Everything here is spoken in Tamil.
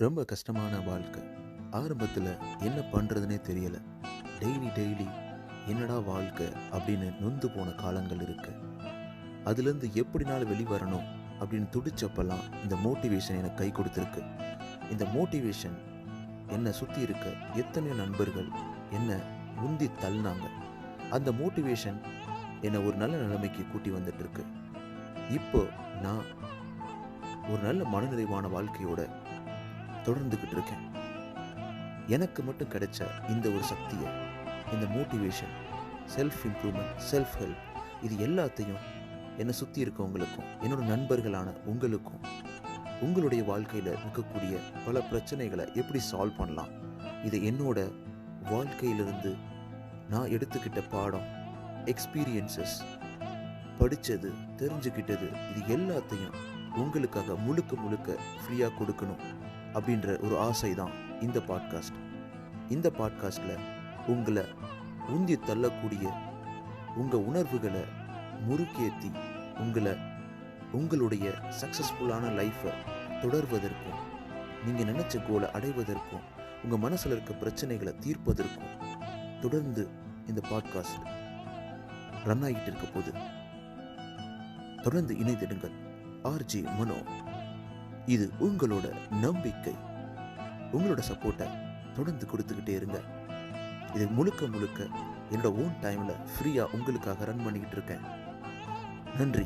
ரொம்ப கஷ்டமான வாழ்க்கை. ஆரம்பத்தில் என்ன பண்ணுறதுனே தெரியலை. டெய்லி என்னடா வாழ்க்கை அப்படின்னு நொந்து போன காலங்கள் இருக்கு. அதுலேருந்து எப்படினாலும் வெளிவரணும் அப்படின்னு துடிச்சப்பெல்லாம் இந்த மோட்டிவேஷன் எனக்கு கை கொடுத்துருக்கு. இந்த மோட்டிவேஷன் என்னை சுற்றி இருக்க எத்தனையோ நண்பர்கள் என்னை முந்தி தள்ளினாங்க. அந்த மோட்டிவேஷன் என்னை ஒரு நல்ல நிலைமைக்கு கூட்டி வந்துட்டுருக்கு. இப்போ நான் ஒரு நல்ல மனநிறைவான வாழ்க்கையோட தொடர்ந்துக்கிட்டு இருக்கேன். எனக்கு மட்டும் கிடைச்ச இந்த ஒரு சக்தியை, இந்த motivation, self improvement, self help, இது எல்லாத்தையும் என்னை சுற்றி இருக்கவங்களுக்கும் என்னோட நண்பர்களான உங்களுக்கும் உங்களுடைய வாழ்க்கையில் இருக்கக்கூடிய பல பிரச்சனைகளை எப்படி சால்வ் பண்ணலாம், இதை என்னோட வாழ்க்கையிலிருந்து நான் எடுத்துக்கிட்ட பாடம், எக்ஸ்பீரியன்சஸ், படித்தது, தெரிஞ்சுக்கிட்டது, இது எல்லாத்தையும் உங்களுக்காக முழுக்க ஃப்ரீயாக கொடுக்கணும் அப்படின்ற ஒரு ஆசை தான் இந்த பாட்காஸ்ட். இந்த பாட்காஸ்டில் உங்களை உந்தி தள்ளக்கூடிய உங்கள் உணர்வுகளை முறுக்கேற்றி உங்களுடைய சக்ஸஸ்ஃபுல்லான லைஃப்பை தொடர்வதற்கும், நீங்கள் நினச்ச கோலை அடைவதற்கும், உங்கள் மனசில் இருக்க பிரச்சனைகளை தீர்ப்பதற்கும் தொடர்ந்து இந்த பாட்காஸ்ட் ரன் ஆகிட்டு இருக்க போது தொடர்ந்து இணைந்திடுங்கள். ஆர்ஜே மனோ. இது உங்களோட நம்பிக்கை. உங்களோட சப்போர்ட்டை தொடர்ந்து கொடுத்துக்கிட்டே இருங்க. இது முழுக்க என்னோட ஓன் டைமில் ஃப்ரீயாக உங்களுக்காக ரன் பண்ணிக்கிட்டு இருக்கேன். நன்றி.